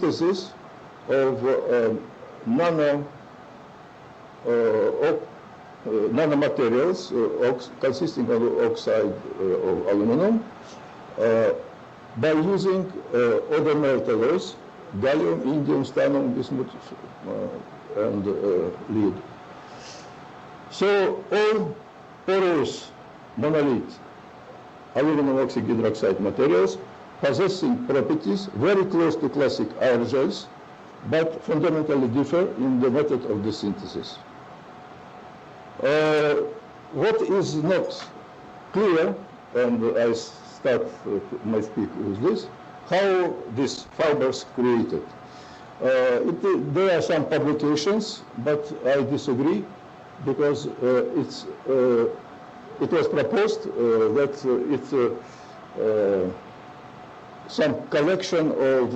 synthesis of nanomaterials consisting of oxide of aluminum by using other metalloids, gallium, indium, stannum, bismuth, and lead. So all porous monolith aluminum oxyhydroxide materials possessing properties very close to classic aerogels, but fundamentally differ in the method of the synthesis. What is not clear, and I start my speech with this, how these fibers created. There are some publications, but I disagree, because it was proposed that it's some collection of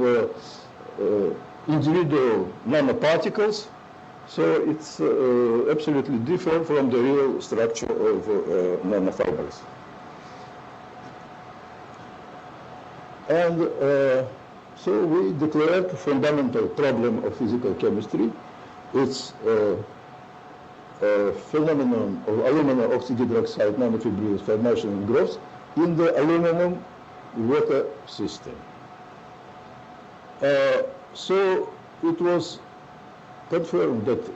individual nanoparticles, so it's absolutely different from the real structure of nanofibers. And so we declared a fundamental problem of physical chemistry. It's a phenomenon of aluminum oxyhydroxide nanofibrils formation and growth in the aluminum water system. So it was confirmed that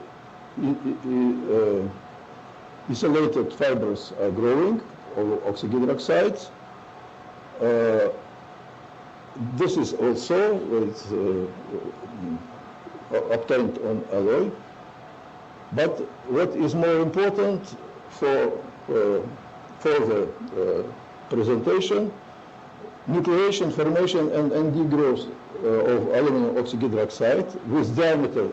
isolated fibers are growing of oxyhydroxides. This is also obtained on alloy. But what is more important for further presentation, nucleation formation and degrowth of aluminum oxyhydroxide with diameter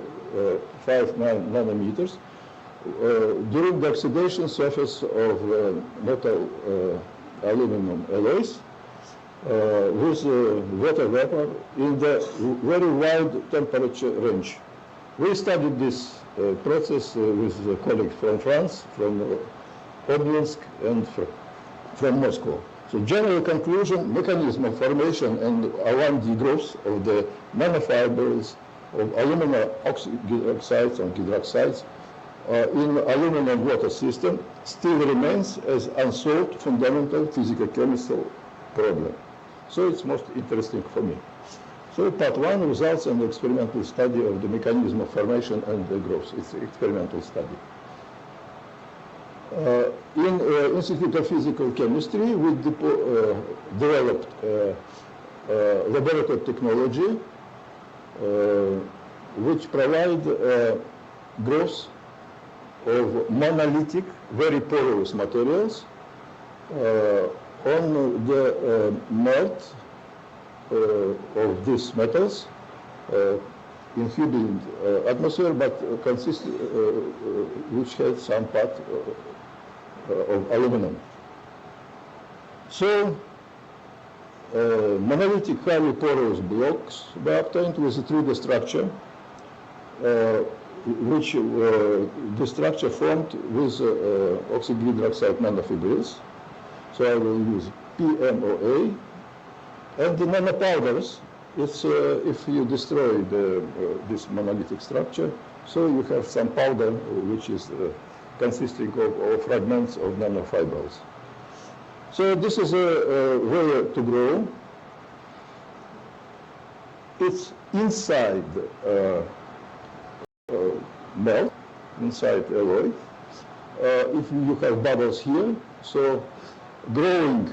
5 nanometers during the oxidation surface of metal aluminum alloys with water vapor in the very wide temperature range. We studied this process with a colleague from France, from Obninsk, and from Moscow. So general conclusion, mechanism of formation and around degrowth of the nanofibers of aluminum oxyhydroxides and hydroxides in aluminum water system still remains as unsolved fundamental physical-chemical problem. So it's most interesting for me. So part one, results and experimental study of the mechanism of formation and the growth. It's an experimental study. In Institute of Physical Chemistry, we developed laboratory technology which provide growth of monolithic, very porous materials on the melt of these metals in hidden atmosphere, but which had some part of aluminum. So monolithic highly porous blocks were obtained with a 3D structure, which the structure formed with oxyhydroxide nanofibrils. So I will use PMOA. And the nanopowders, it's if you destroy this monolithic structure, so you have some powder which is consisting of fragments of nanofibrils. So this is a way to grow. It's inside melt, inside alloy. If you have bubbles here, so growing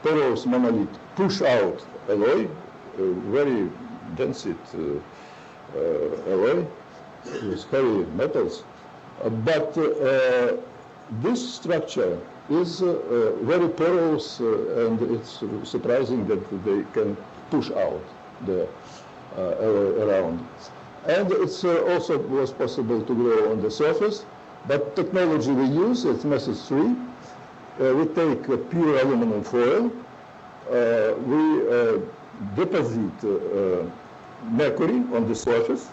porous monolith push out alloy, very dense alloy with heavy metals. But this structure is very porous, and it's surprising that they can push out the alloy around. And it's also was possible to grow on the surface, but technology we use, it's method 3. We take a pure aluminum foil, we deposit mercury on the surface,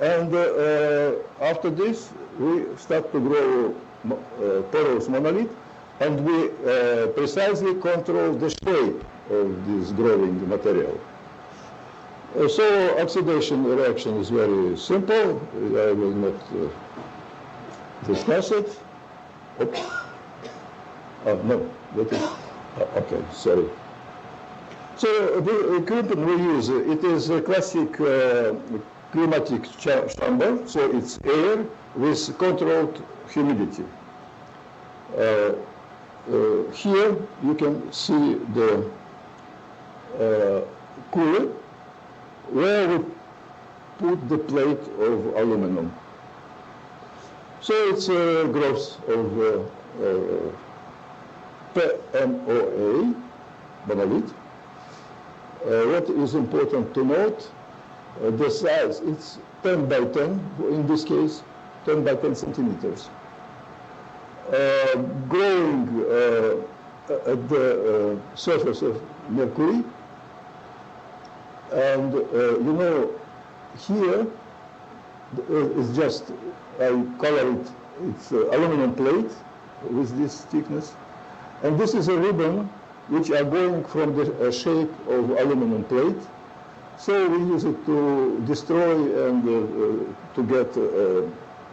and after this we start to grow porous monolith, and we precisely control the shape of this growing material. So oxidation reaction is very simple. I will not discuss it. Oops. Oh, no, that is, okay, sorry. So the equipment we use, it is a classic climatic chamber, so it's air with controlled humidity. Here you can see the cooler where we put the plate of aluminum. So it's a growth of PMOA, monolith. What is important to note, the size, it's 10 by 10, in this case, 10 by 10 centimeters. Growing at the surface of Mercury, and you know, here it's just, I color it, it's aluminum plate with this thickness, and this is a ribbon which are going from the shape of aluminum plate. So we use it to destroy and to get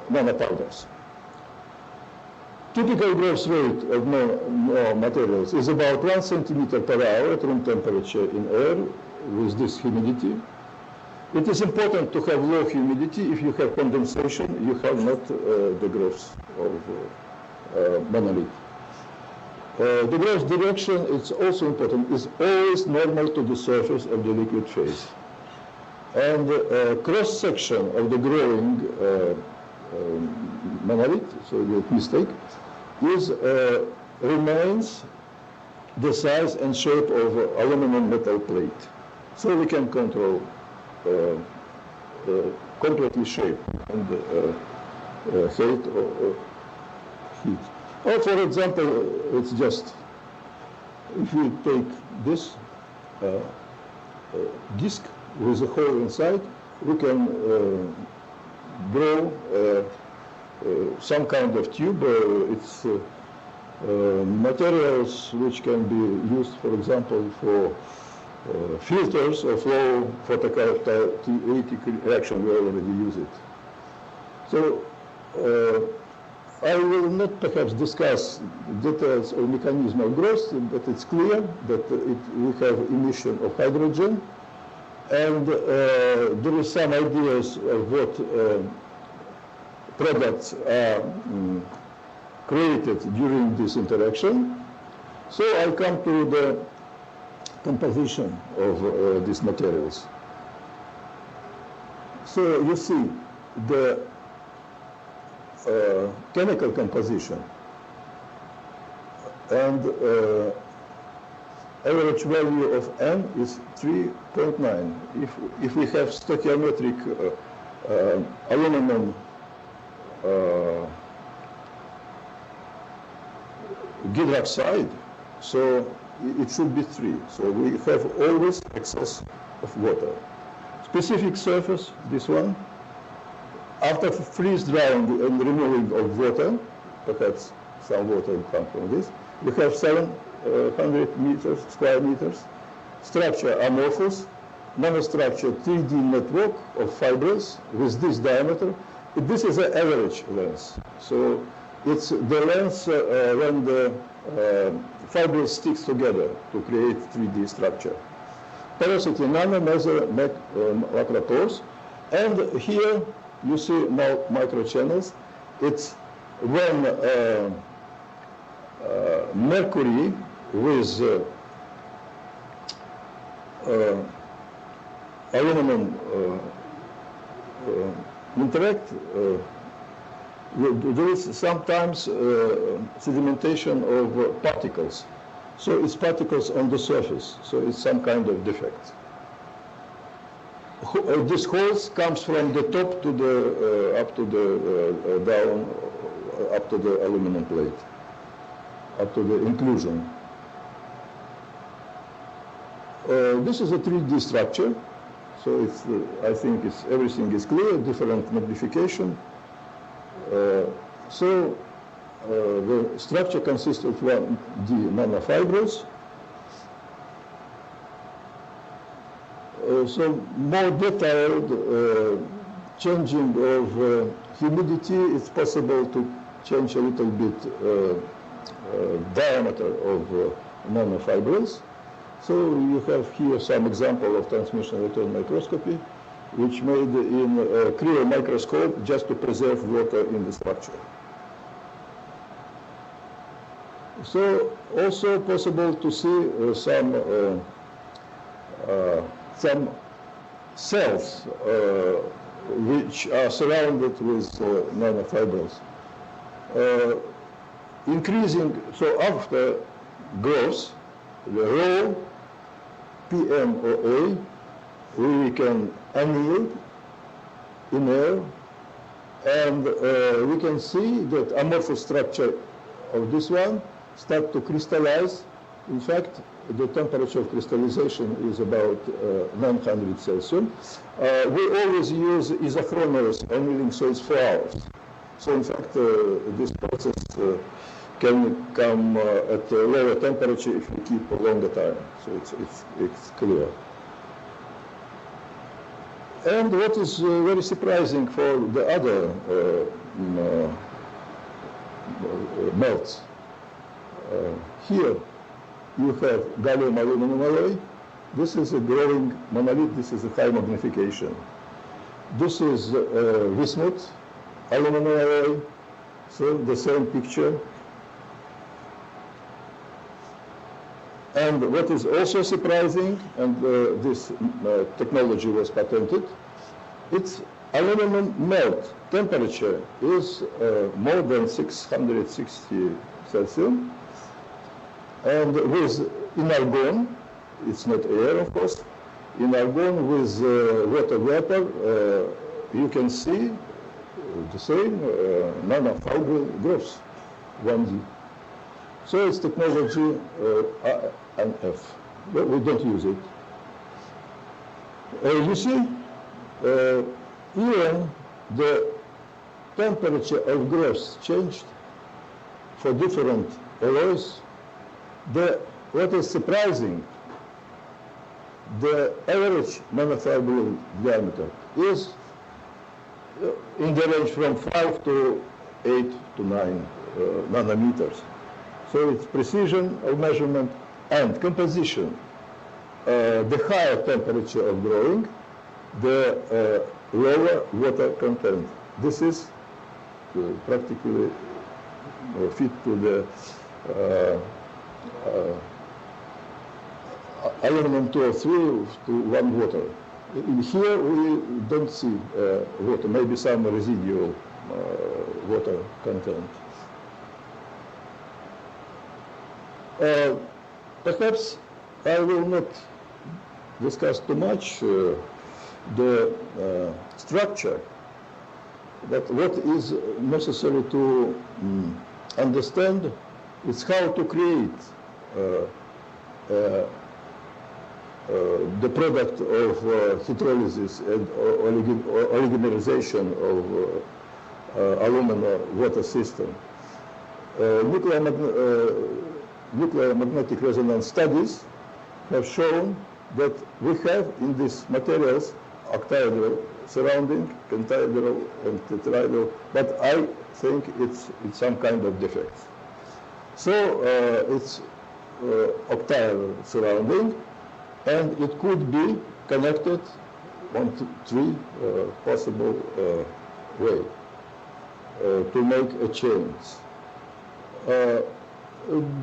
nanopowders. Typical growth rate of materials is about 1 centimeter per hour at room temperature in air with this humidity. It is important to have low humidity. If you have condensation, you have not the growth of monolith. The growth direction, it's also important, is always normal to the surface of the liquid phase. And cross-section of the growing monolith, so the mistake, is remains the size and shape of aluminum metal plate. So we can control completely shape and height or heat. Or for example, it's just, if you take this disc with a hole inside, we can grow some kind of tube. It's materials which can be used, for example, for filters of low photocatalytic reaction. We already use it. So I will not perhaps discuss details of mechanism of growth, but it's clear that we have emission of hydrogen, and there is some ideas of what products are created during this interaction. So I'll come to the composition of these materials. So you see the chemical composition, and average value of N is 3.9. If we have stoichiometric aluminum hydroxide, so it should be 3. So we have always excess of water. Specific surface, this one. After freeze drying and removing of water, perhaps some water will come from this, we have 700 square meters. Structure amorphous, nanostructure 3D network of fibers with this diameter. This is an average length. So it's the length when the fibers sticks together to create 3D structure. Porosity nano, meso, macropores, and here you see now microchannels. It's when mercury with aluminum interact, there is sometimes sedimentation of particles. So it's particles on the surface, so it's some kind of defect. This holes comes from the top to the up to the down, up to the aluminum plate, up to the inclusion. This is a 3D structure, so it's I think it's everything is clear. Different magnification. So the structure consists of 1D nanofibrils. So more detailed changing of humidity, it's possible to change a little bit diameter of nanofibrils. So you have here some example of transmission electron microscopy, which made in a cryo microscope just to preserve water in the structure. So also possible to see some cells which are surrounded with nanofibrils. Increasing, so after growth, the rho, PM or A, we can anneal in air, and we can see that amorphous structure of this one start to crystallize. In fact, the temperature of crystallization is about 900 Celsius. We always use isochronous annealing, so it's 4 hours. So in fact, this process can come at a lower temperature if we keep a longer time. So it's clear. And what is very surprising for the other melts, here you have gallium aluminum alloy. This is a growing monolith. This is a high magnification. This is bismuth aluminum alloy. So the same picture. And what is also surprising, and this technology was patented, it's aluminum melt temperature is more than 660 Celsius. And with in argon, it's not air, of course, in argon with water vapor, you can see the same nanofibril growth, 1D. So it's technology NF, but we don't use it. You see, even the temperature of growth changed for different alloys. What is surprising, the average nanofibril diameter is in the range from 5 to 8 to 9 nanometers. So it's precision of measurement and composition. The higher temperature of growing, the lower water content. This is practically fit to the aluminum 203 to 1 water. In here we don't see water, maybe some residual water content. Perhaps I will not discuss too much the structure, but what is necessary to understand is how to create the product of hydrolysis and oligomerization of alumina water system. Nuclear magnetic resonance studies have shown that we have in these materials octahedral surrounding, pentahedral and tetrahedral, but I think it's some kind of defect. So it's octahedral surrounding, and it could be connected 1 to 3 possible way to make a change.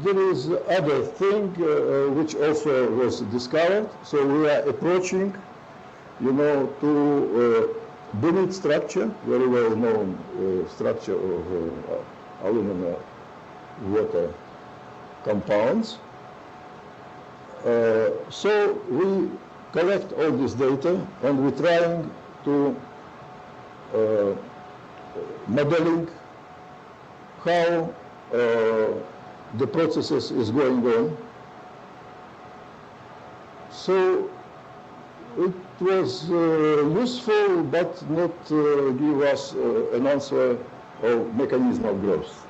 There is other thing which also was discovered. So we are approaching, to Bunit structure, very well known structure of alumina water compounds. So we collect all this data and we're trying to modeling how the processes is going on. So it was useful, but not give us an answer of mechanism of growth.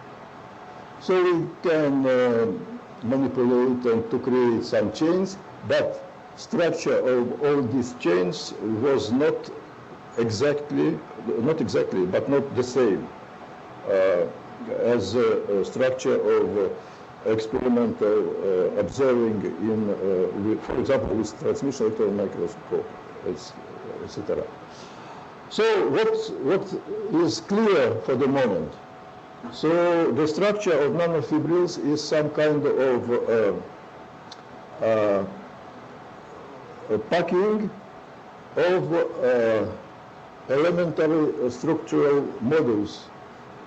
So we can manipulate and to create some chains, but structure of all these chains was not exactly, but not the same as a structure of experimental observing in, for example, with transmission electron microscope, etc. So what is clear for the moment? So the structure of nanofibrils is some kind of a packing of elementary structural models.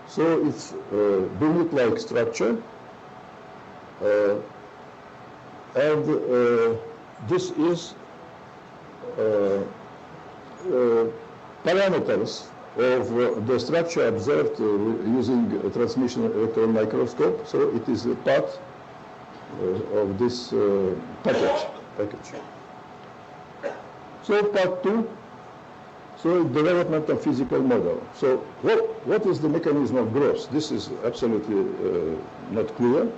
So it's bullet-like structure, and this is parameters of the structure observed using a transmission electron microscope. So it is a part of this package. So part 2, so development of physical model. So what is the mechanism of growth? This is absolutely not clear.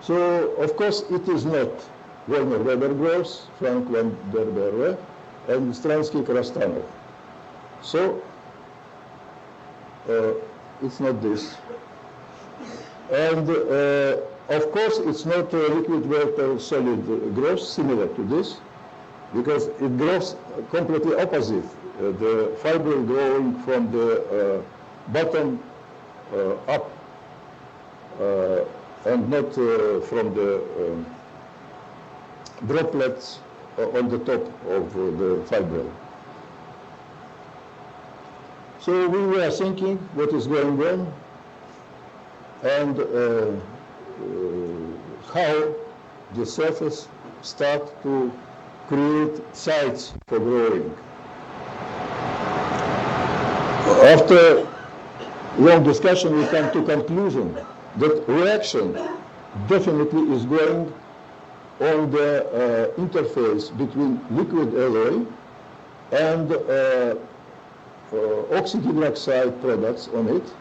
So of course it is not Werner Weber growth, Frank van der Merwe, and Stransky-Krastanov. So it's not this. And of course it's not liquid vapor solid growth similar to this, because it grows completely opposite. The fiber growing from the bottom up and not from the droplets on the top of the fibril. So we were thinking what is going on and how the surface start to create sites for growing. After long discussion, we come to conclusion that reaction definitely is going on the interface between liquid alloy and oxyhydroxide products on it.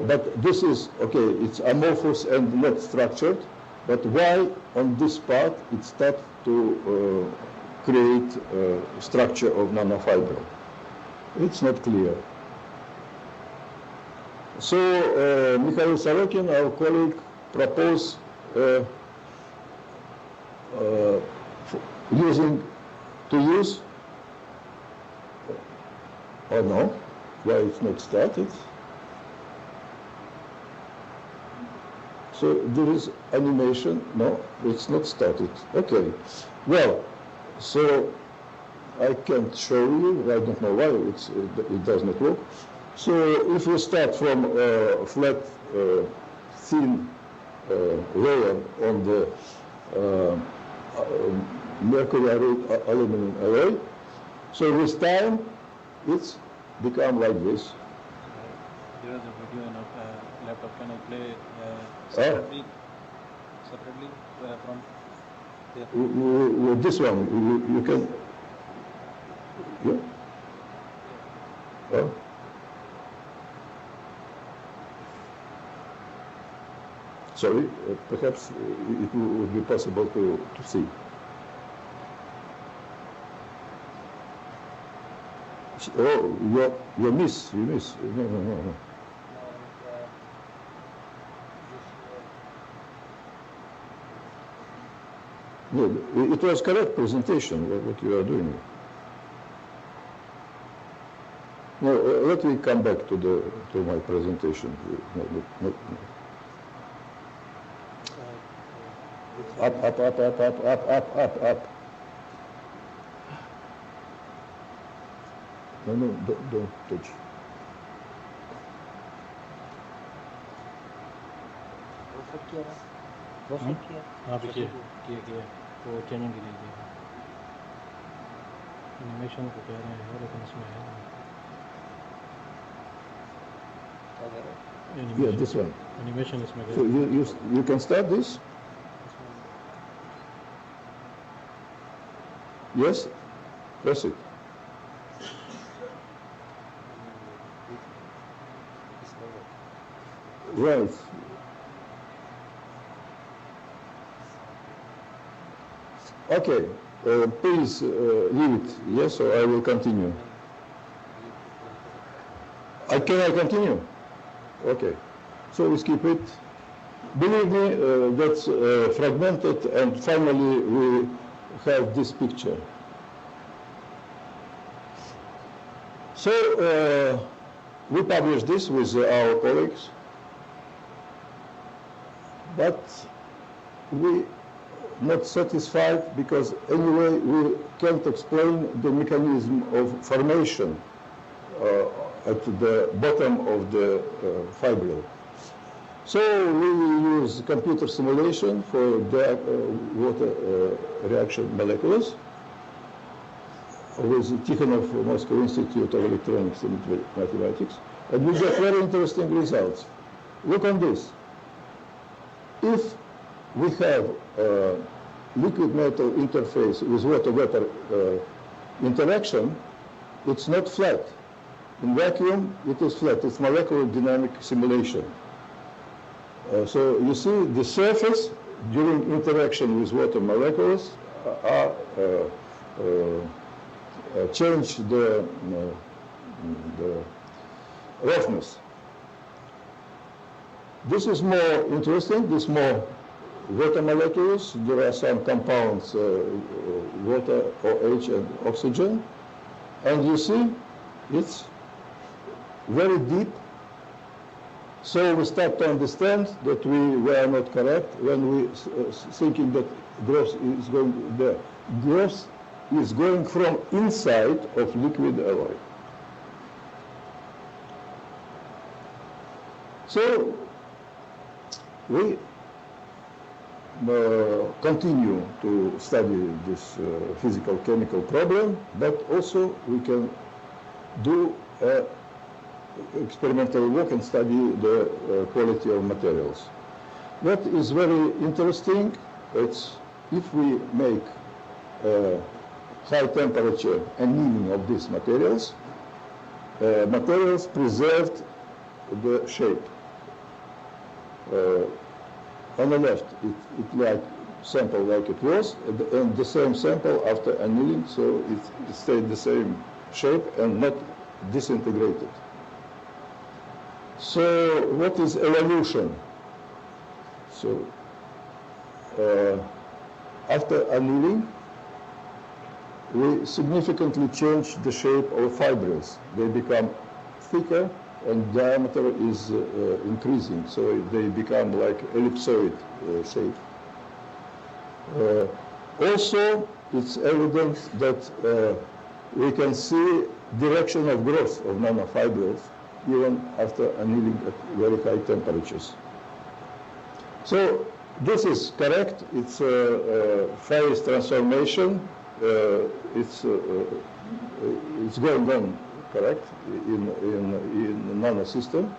But this is, okay, it's amorphous and not structured, but why on this part it starts to create structure of nanofiber? It's not clear. So Mikhail Sorokin, our colleague, proposed use, or no, why it's not started. So there is animation, no, it's not started. Okay, well, so I can't show you, I don't know why it does not work. So if you start from a flat, thin layer on the mercury aluminum alloy, so with time it's become like this. There is a video on a laptop. Can I play separately from there? This one, you can. Yeah. Oh. Sorry, perhaps it would be possible to see. Oh, you miss. No. No, it was correct presentation, what you are doing. No, let me come back to my presentation. No. Up. No, don't touch. हाँ किया वो channel के लिए animation को कह रहे हैं लेकिन इसमें है Yeah, this one. Animation इसमें So you can start this? Yes? Press it. Right. Okay, please leave it, yes, or I will continue. Can I continue? Okay, so we skip it. Believe me, that's fragmented, and finally we have this picture. So we published this with our colleagues, but we not satisfied because anyway we can't explain the mechanism of formation at the bottom of the fibril. So we use computer simulation for the water reaction molecules with Tikhonov Moscow Institute of Electronics and Mathematics, and we get very interesting results. Look on this. If we have a liquid metal interface with water-vapor interaction, it's not flat. In vacuum, it is flat. It's molecular dynamic simulation. So you see the surface during interaction with water molecules change the roughness. This is more interesting. This more water molecules. There are some compounds, water, OH, and oxygen. And you see, it's very deep. So we start to understand that we were not correct when we thinking that growth is going there. Growth is going from inside of liquid alloy. So we continue to study this physical-chemical problem, but also we can do experimental work and study the quality of materials. What is very interesting, it's if we make high temperature annealing of these materials, materials preserved the shape. On the left, it like sample like it was, and the same sample after annealing, so it stayed the same shape and not disintegrated. So what is evolution? So after annealing, we significantly change the shape of fibrils. They become thicker and diameter is increasing, so they become like ellipsoid shape. Also, it's evident that we can see direction of growth of nanofibrils even after annealing at very high temperatures. So this is correct. It's phase transformation. It's going on correct in nanosystem.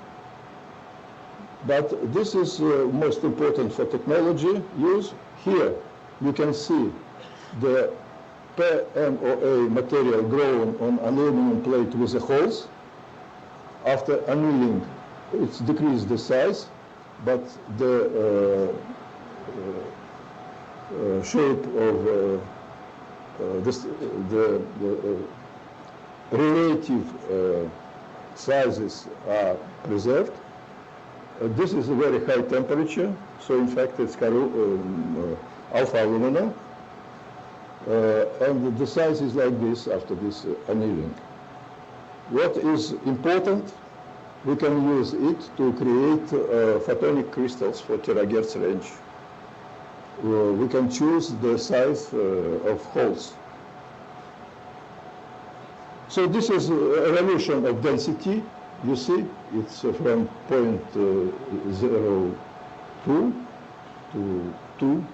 But this is most important for technology use. Here you can see the PMOA material grown on aluminum plate with the holes. After annealing, it's decreased the size, but the shape of the relative sizes are preserved. This is a very high temperature, so in fact it's alpha aluminum, and the size is like this after this annealing. What is important, we can use it to create photonic crystals for terahertz range. We can choose the size of holes. So this is evolution of density. You see, it's from 0.02 to 2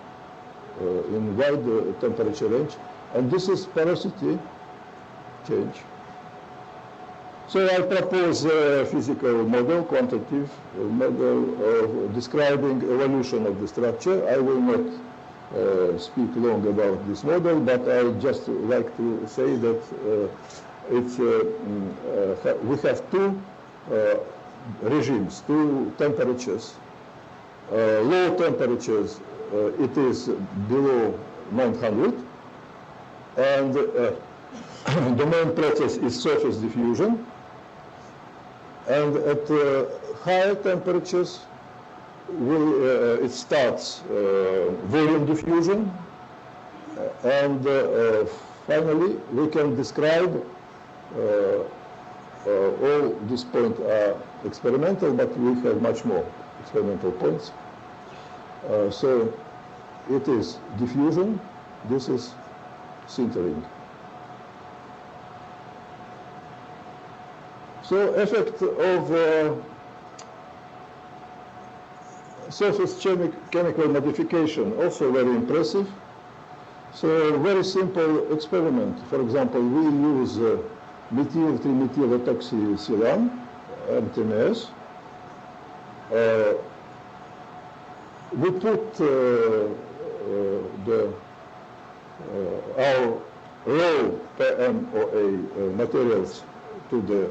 in wide temperature range. And this is porosity change. So I propose a physical model, quantitative model of describing evolution of the structure. I will not speak long about this model, but I just like to say that we have two regimes, two temperatures. Low temperatures, it is below 900. And the main process is surface diffusion. And at higher temperatures, it starts volume diffusion. And finally, we can describe all these points are experimental, but we have much more experimental points. So it is diffusion, this is sintering. So effect of surface chemical modification, also very impressive. So very simple experiment. For example, we use methyl trimethylotoxysilan, MTMS. We put our raw PMOA materials to the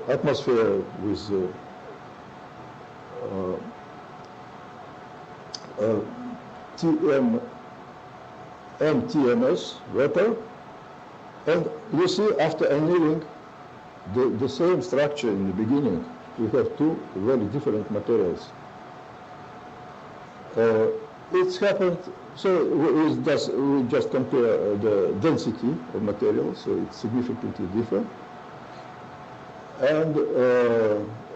atmosphere with MTMS vapor, and you see after annealing the same structure in the beginning. We have two very different materials. It's happened, so we just compare the density of materials, so it's significantly different. And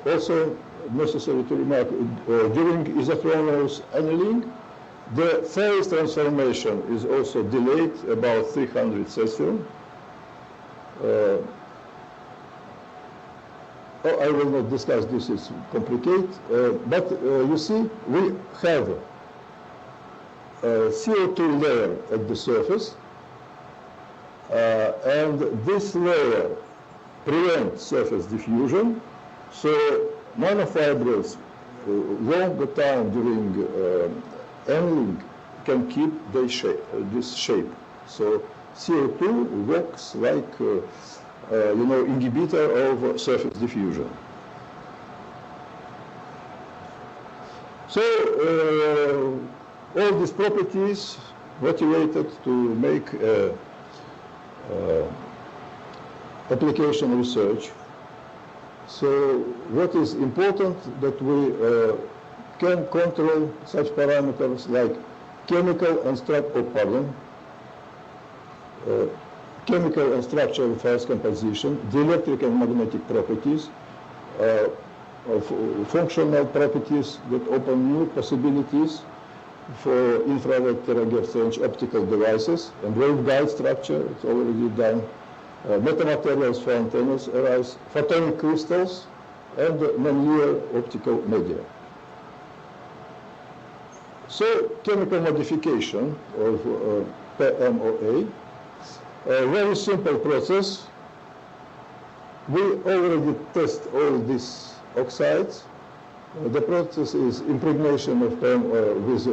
also necessary to remark, during isochronous annealing, the phase transformation is also delayed about 300 Celsius. I will not discuss this, it's complicated, but you see, we have a CO2 layer at the surface, and this layer prevents surface diffusion, so nanofibrils longer time during annealing can keep this shape. So CO2 works like inhibitor of surface diffusion. So all these properties motivated to make application research. So what is important that we can control such parameters like chemical and chemical and structural phase composition, the electric and magnetic properties, of functional properties that open new possibilities for infrared terahertz range optical devices, and waveguide structure, it's already done, metamaterials for antennas arise, photonic crystals, and nonlinear optical media. So chemical modification of PMOA, a very simple process. We already test all these oxides. The process is impregnation of PMOA with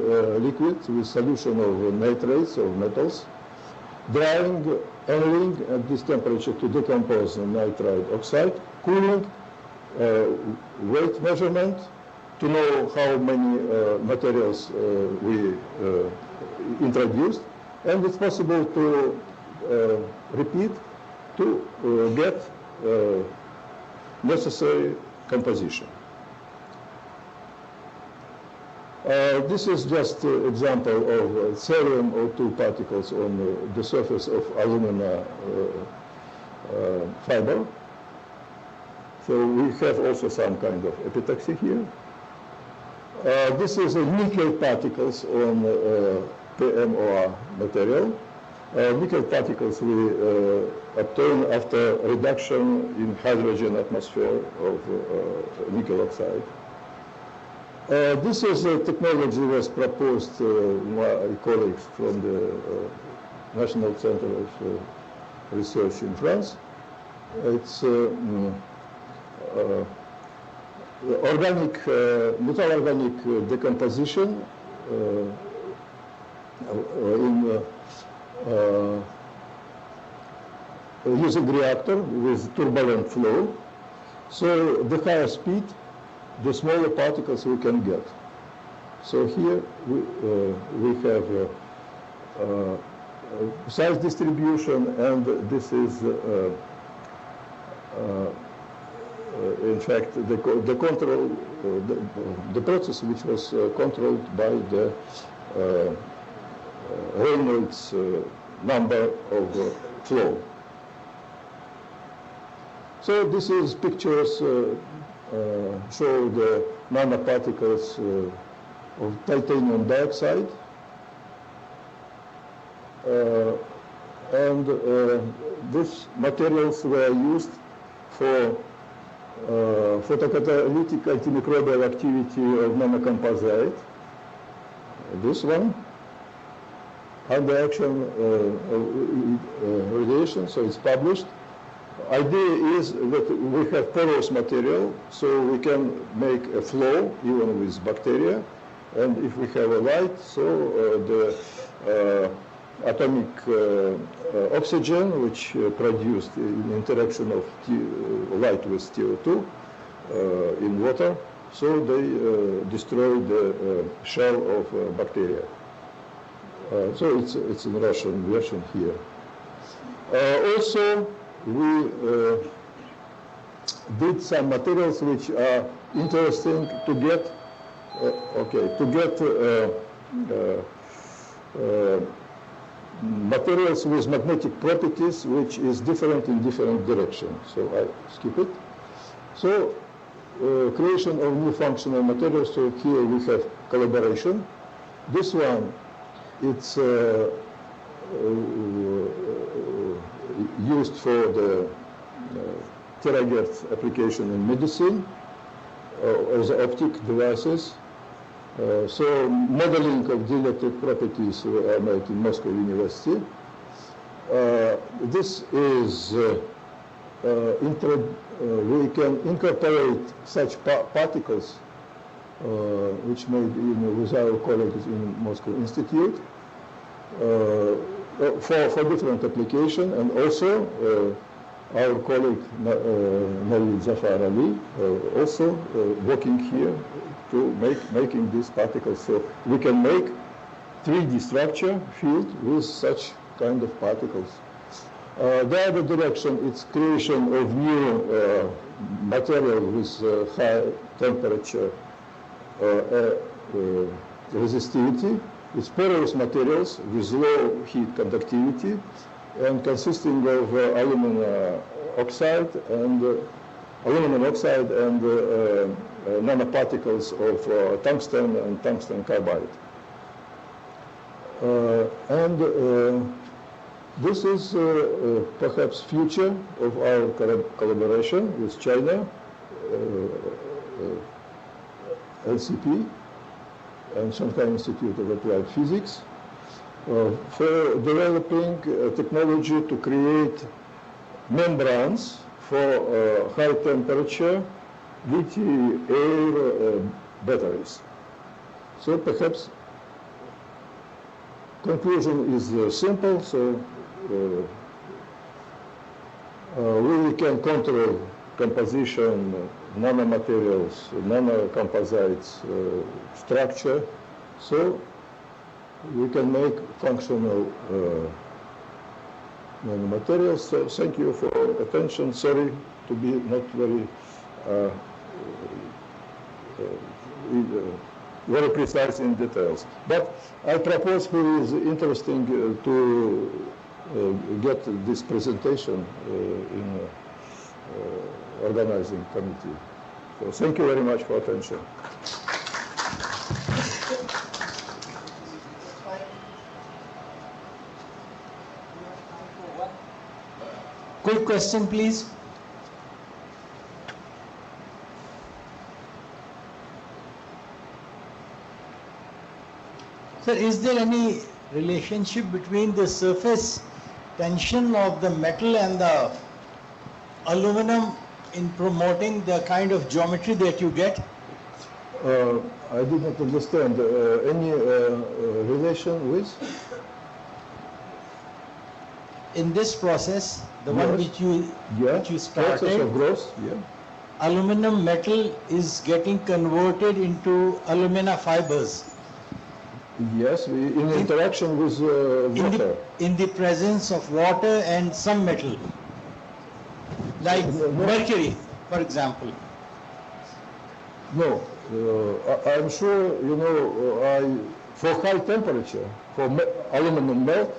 liquid, with solution of nitrates of metals, drying, annealing at this temperature to decompose the nitride oxide, cooling, weight measurement to know how many materials we introduced, and it's possible to repeat to get necessary composition. This is just an example of cerium O2 particles on the surface of alumina fiber. So we have also some kind of epitaxy here. This is nickel particles on PMOA material. Nickel particles we obtain after reduction in hydrogen atmosphere of nickel oxide. This is a technology that was proposed by colleagues from the National Center of Research in France. It's metal-organic decomposition using reactor with turbulent flow. So the higher speed, the smaller particles we can get. So here we have size distribution, and this is in fact the control, the process which was controlled by the Reynolds number of flow. So this is pictures show the nanoparticles of titanium dioxide, and these materials were used for photocatalytic antimicrobial activity of nanocomposite. This one, under action of radiation, so it's published. Idea is that we have porous material, so we can make a flow even with bacteria, and if we have a light, so the atomic oxygen, which produced in interaction of light with CO2 in water, so they destroy the shell of bacteria. So it's in Russian version here. Also, we did some materials which are interesting to get, materials with magnetic properties which is different in different directions. So I skip it. So creation of new functional materials. So here we have collaboration. This one, it's used for the terahertz application in medicine as optic devices. So modeling of dielectric properties are made in Moscow University. This is we can incorporate such particles which made with our colleagues in Moscow Institute for different application, and also our colleague Navid Zafar Ali also working here to making these particles. So we can make 3D structure field with such kind of particles. The other direction is creation of new material with high temperature resistivity. It's porous materials with low heat conductivity and consisting of aluminum oxide and nanoparticles of tungsten and tungsten carbide. This is perhaps future of our collaboration with China, LCP, and Shanghai Institute of Applied Physics, for developing technology to create membranes for high temperature lithium-air batteries. So perhaps conclusion is simple. So we can control composition, nanomaterials, nanocomposites structure. So we can make functional nanomaterials. So thank you for attention. Sorry to be not very very precise in details. But I propose who is interesting to get this presentation in organizing committee. So thank you very much for attention. Quick question, please. Sir, is there any relationship between the surface tension of the metal and the aluminum in promoting the kind of geometry that you get? I did not understand. Any relation with? In this process, the Yes. one which you started, Process of growth, yeah. aluminum metal is getting converted into alumina fibers. Yes, in interaction with water. In the presence of water and some metal, like No. mercury, for example. No, I'm sure, for high temperature, for aluminum melt,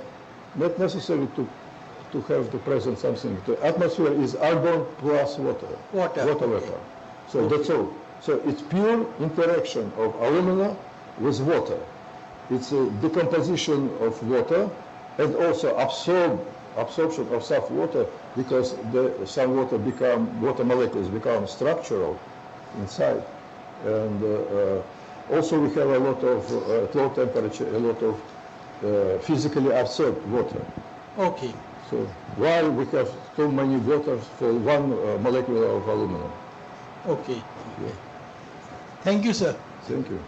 not necessary to have the present something. The atmosphere is argon plus water. Water, Water okay. vapor. So that's all. So it's pure interaction of alumina with water. It's a decomposition of water and also absorption of some water because some water molecules become structural inside. And also we have a lot of, at low temperature, a lot of physically absorbed water. Okay. So why we have so many waters for one molecule of aluminum? Okay. Thank you, sir. Thank you.